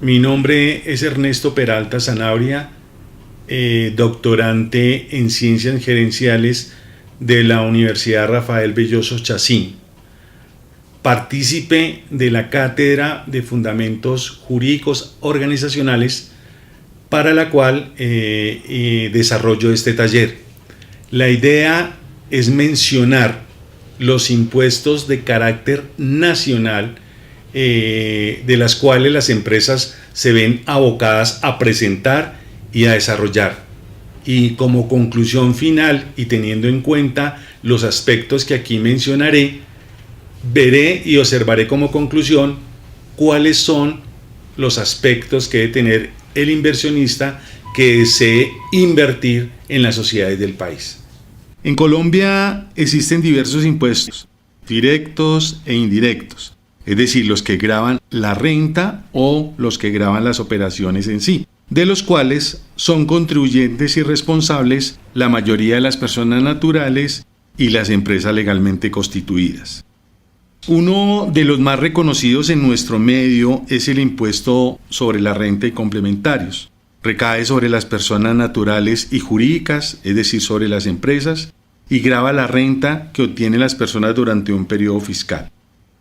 Mi nombre es Ernesto Peralta Sanabria, doctorante en Ciencias Gerenciales de la Universidad Rafael Belloso Chacín, partícipe de la Cátedra de Fundamentos Jurídicos Organizacionales, para la cual desarrollo este taller. La idea es mencionar los impuestos de carácter nacional de las cuales las empresas se ven abocadas a presentar y a desarrollar. Y como conclusión final, y teniendo en cuenta los aspectos que aquí mencionaré, veré y observaré como conclusión cuáles son los aspectos que debe tener el inversionista que desee invertir en las sociedades del país. En Colombia existen diversos impuestos, directos e indirectos, es decir, los que gravan la renta o los que gravan las operaciones en sí, de los cuales son contribuyentes y responsables la mayoría de las personas naturales y las empresas legalmente constituidas. Uno de los más reconocidos en nuestro medio es el impuesto sobre la renta y complementarios. Recae sobre las personas naturales y jurídicas, es decir, sobre las empresas, y grava la renta que obtienen las personas durante un periodo fiscal.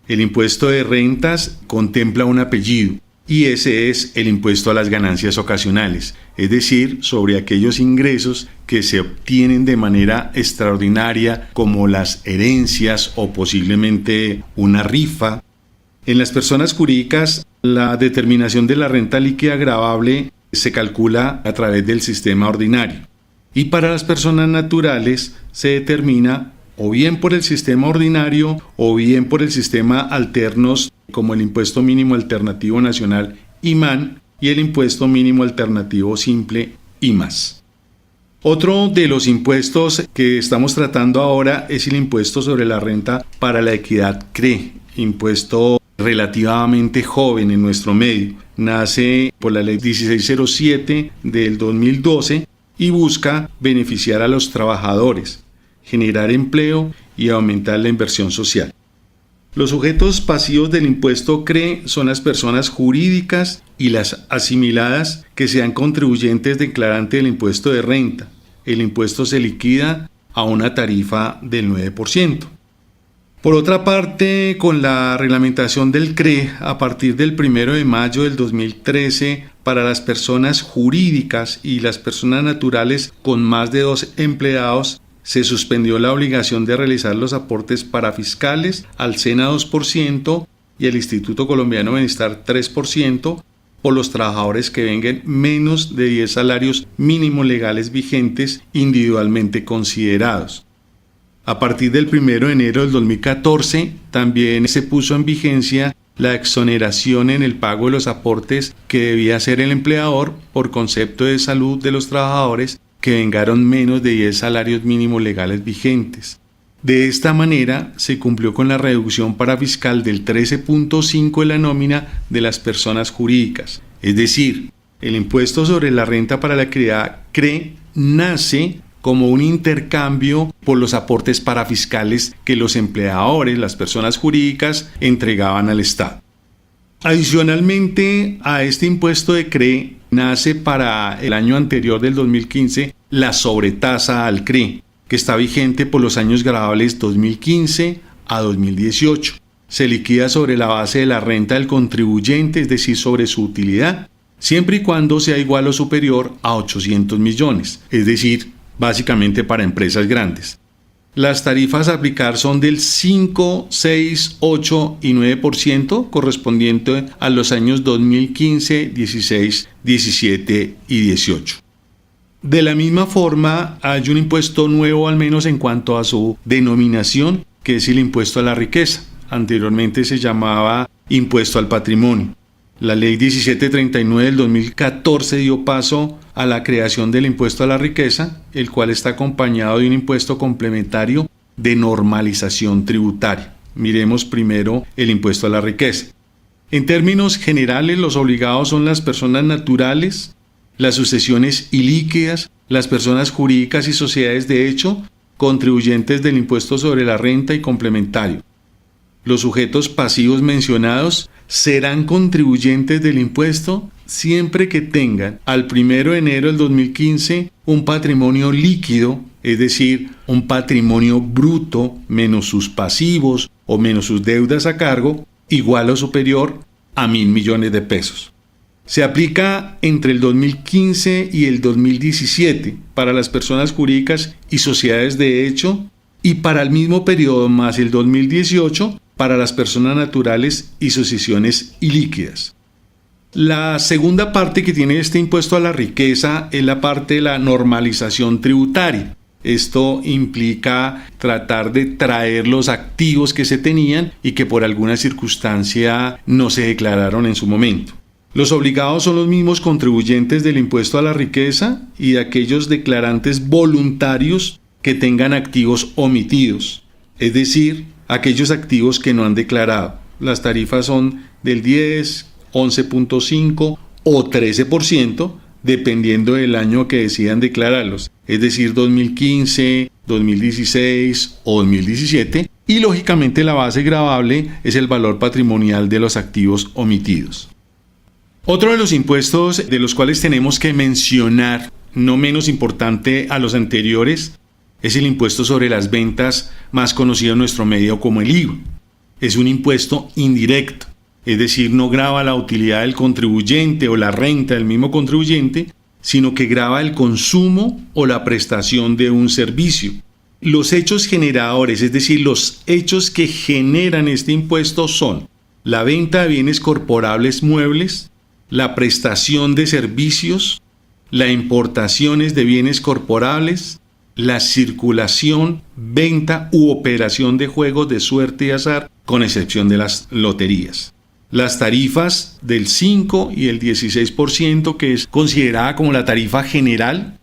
El impuesto de rentas contempla un apellido, y ese es el impuesto a las ganancias ocasionales, es decir, sobre aquellos ingresos que se obtienen de manera extraordinaria, como las herencias o posiblemente una rifa. En las personas jurídicas, la determinación de la renta líquida gravable se calcula a través del sistema ordinario, y para las personas naturales se determina o bien por el sistema ordinario o bien por el sistema alternos, como el impuesto mínimo alternativo nacional IMAN y el impuesto mínimo alternativo simple IMAS. Otro de los impuestos que estamos tratando ahora es el impuesto sobre la renta para la equidad CRE, impuesto relativamente joven en nuestro medio. Nace por la ley 1607 del 2012 y busca beneficiar a los trabajadores, generar empleo y aumentar la inversión social. Los sujetos pasivos del impuesto CRE son las personas jurídicas y las asimiladas que sean contribuyentes declarantes del impuesto de renta. El impuesto se liquida a una tarifa del 9%. Por otra parte, con la reglamentación del CRE, a partir del 1 de mayo del 2013, para las personas jurídicas y las personas naturales con más de 2 empleados, se suspendió la obligación de realizar los aportes parafiscales al SENA 2% y al Instituto Colombiano de Bienestar 3% por los trabajadores que vengan menos de 10 salarios mínimos legales vigentes individualmente considerados. A partir del 1 de enero del 2014 también se puso en vigencia la exoneración en el pago de los aportes que debía hacer el empleador por concepto de salud de los trabajadores que vengaron menos de 10 salarios mínimos legales vigentes. De esta manera se cumplió con la reducción parafiscal del 13.5% de la nómina de las personas jurídicas. Es decir, el impuesto sobre la renta para la actividad CRE nace como un intercambio por los aportes parafiscales que los empleadores, las personas jurídicas, entregaban al Estado. Adicionalmente a este impuesto de CRE, nace para el año anterior del 2015 la sobretasa al CRE, que está vigente por los años gravables 2015 a 2018. Se liquida sobre la base de la renta del contribuyente, es decir, sobre su utilidad, siempre y cuando sea igual o superior a 800 millones, es decir, básicamente para empresas grandes. Las tarifas a aplicar son del 5, 6, 8 y 9% correspondiente a los años 2015, 16, 17 y 18. De la misma forma, hay un impuesto nuevo, al menos en cuanto a su denominación, que es el impuesto a la riqueza. Anteriormente se llamaba impuesto al patrimonio. La ley 1739 del 2014 dio paso a la creación del impuesto a la riqueza, el cual está acompañado de un impuesto complementario de normalización tributaria. Miremos primero el impuesto a la riqueza. En términos generales, los obligados son las personas naturales, las sucesiones ilíquidas, las personas jurídicas y sociedades de hecho, contribuyentes del impuesto sobre la renta y complementario. los sujetos pasivos mencionados serán contribuyentes del impuesto siempre que tengan al 1 de enero del 2015 un patrimonio líquido, es decir, un patrimonio bruto menos sus pasivos o menos sus deudas a cargo, igual o superior a 1.000 millones de pesos. Se aplica entre el 2015 y el 2017 para las personas jurídicas y sociedades de hecho y para el mismo periodo más el 2018 para las personas naturales y sucesiones ilíquidas. La segunda parte que tiene este impuesto a la riqueza es la parte de la normalización tributaria. Esto implica tratar de traer los activos que se tenían y que por alguna circunstancia no se declararon en su momento. Los obligados son los mismos contribuyentes del impuesto a la riqueza y aquellos declarantes voluntarios que tengan activos omitidos, es decir, aquellos activos que no han declarado. Las tarifas son del 10, 11.5 o 13%, dependiendo del año que decidan declararlos, es decir, 2015, 2016 o 2017, y lógicamente la base gravable es el valor patrimonial de los activos omitidos. Otro de los impuestos de los cuales tenemos que mencionar, no menos importante a los anteriores, es el impuesto sobre las ventas, más conocido en nuestro medio como el IVA. Es un impuesto indirecto, es decir, no grava la utilidad del contribuyente o la renta del mismo contribuyente, sino que grava el consumo o la prestación de un servicio. Los hechos generadores, es decir, los hechos que generan este impuesto son la venta de bienes corporables muebles, la prestación de servicios, la importaciones de bienes corporables, la circulación, venta u operación de juegos de suerte y azar, con excepción de las loterías. Las tarifas del 5 y el 16%, que es considerada como la tarifa general,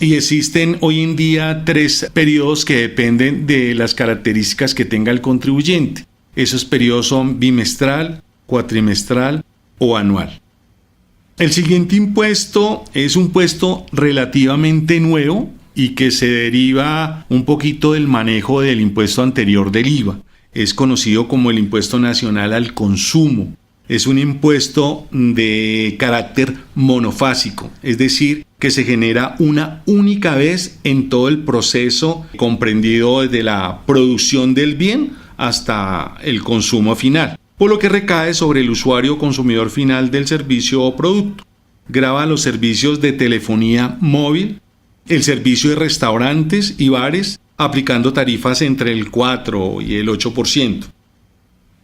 y existen hoy en día 3 periodos que dependen de las características que tenga el contribuyente. Esos periodos son bimestral, cuatrimestral o anual. El siguiente impuesto es un impuesto relativamente nuevo y que se deriva un poquito del manejo del impuesto anterior del IVA. Es conocido como el impuesto nacional al consumo. Es un impuesto de carácter monofásico, es decir, que se genera una única vez en todo el proceso comprendido desde la producción del bien hasta el consumo final, por lo que recae sobre el usuario o consumidor final del servicio o producto. Grava los servicios de telefonía móvil, el servicio de restaurantes y bares, aplicando tarifas entre el 4 y el 8%.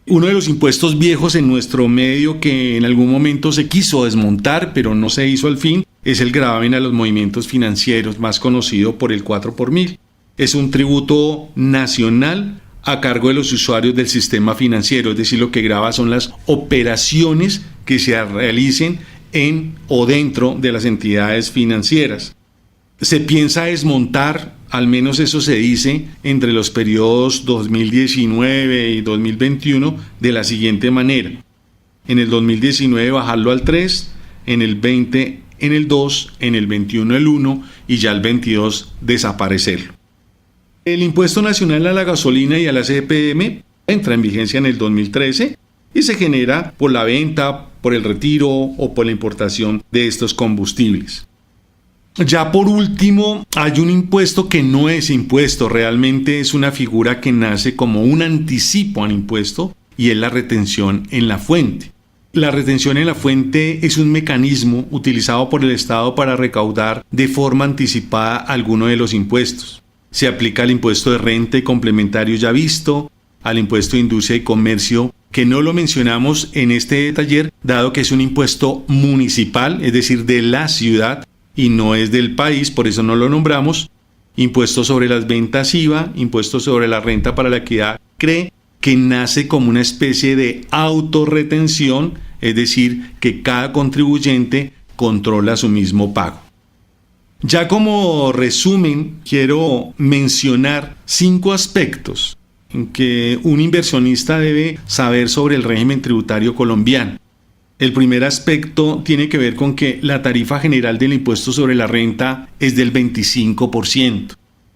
Uno de los impuestos viejos en nuestro medio que en algún momento se quiso desmontar, pero no se hizo al fin, es el gravamen a los movimientos financieros, más conocido por el 4 por mil. Es un tributo nacional a cargo de los usuarios del sistema financiero, es decir, lo que grava son las operaciones que se realicen en o dentro de las entidades financieras. Se piensa desmontar, al menos eso se dice, entre los periodos 2019 y 2021 de la siguiente manera. En el 2019 bajarlo al 3, en el 20 en el 2, en el 21 el 1 y ya el 22 desaparecerlo. El impuesto nacional a la gasolina y a la CPM entra en vigencia en el 2013 y se genera por la venta, por el retiro o por la importación de estos combustibles. Ya por último, hay un impuesto que no es impuesto, realmente es una figura que nace como un anticipo al impuesto y es la retención en la fuente. La retención en la fuente es un mecanismo utilizado por el Estado para recaudar de forma anticipada alguno de los impuestos. Se aplica al impuesto de renta y complementario ya visto, al impuesto de industria y comercio, que no lo mencionamos en este taller, dado que es un impuesto municipal, es decir, de la ciudad, y no es del país, por eso no lo nombramos. Impuesto sobre las ventas IVA, impuesto sobre la renta para la equidad CRE, que nace como una especie de autorretención, es decir, que cada contribuyente controla su mismo pago. Ya como resumen, quiero mencionar 5 aspectos en que un inversionista debe saber sobre el régimen tributario colombiano. El primer aspecto tiene que ver con que la tarifa general del impuesto sobre la renta es del 25%.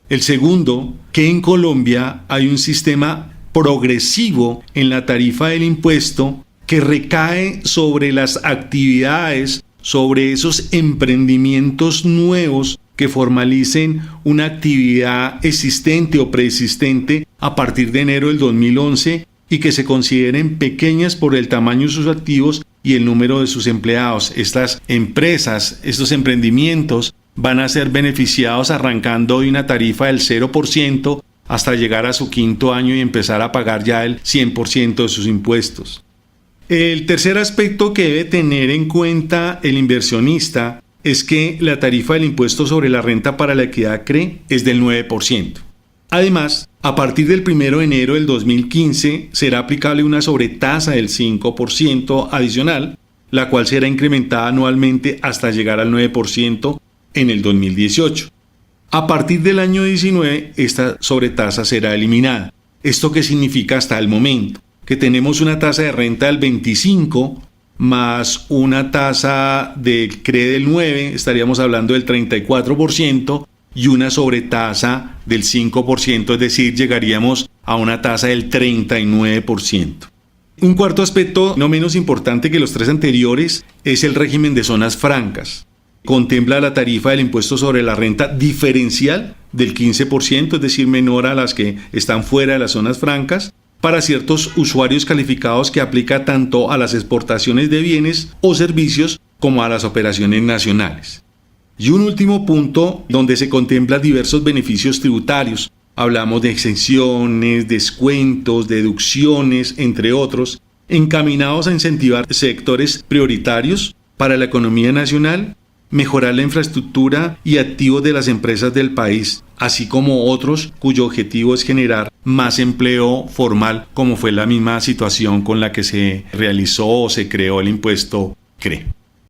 El segundo, que en Colombia hay un sistema progresivo en la tarifa del impuesto que recae sobre las actividades, sobre esos emprendimientos nuevos que formalicen una actividad existente o preexistente a partir de enero del 2011 y que se consideren pequeñas por el tamaño de sus activos y el número de sus empleados. Estas empresas, estos emprendimientos van a ser beneficiados arrancando de una tarifa del 0% hasta llegar a su quinto año y empezar a pagar ya el 100% de sus impuestos. El tercer aspecto que debe tener en cuenta el inversionista es que la tarifa del impuesto sobre la renta para la equidad CRE es del 9%. Además, a partir del 1 de enero del 2015 será aplicable una sobretasa del 5% adicional, la cual será incrementada anualmente hasta llegar al 9% en el 2018. A partir del año 19, esta sobretasa será eliminada. ¿Esto qué significa hasta el momento? Que tenemos una tasa de renta del 25 más una tasa del CRE del 9, estaríamos hablando del 34%, y una sobretasa del 5%, es decir, llegaríamos a una tasa del 39%. Un cuarto aspecto, no menos importante que los tres anteriores, es el régimen de zonas francas. Contempla la tarifa del impuesto sobre la renta diferencial del 15%, es decir, menor a las que están fuera de las zonas francas, para ciertos usuarios calificados que aplica tanto a las exportaciones de bienes o servicios como a las operaciones nacionales. Y un último punto donde se contemplan diversos beneficios tributarios. Hablamos de exenciones, descuentos, deducciones, entre otros, encaminados a incentivar sectores prioritarios para la economía nacional, mejorar la infraestructura y activos de las empresas del país, así como otros cuyo objetivo es generar más empleo formal, como fue la misma situación con la que se realizó o se creó el impuesto CRE.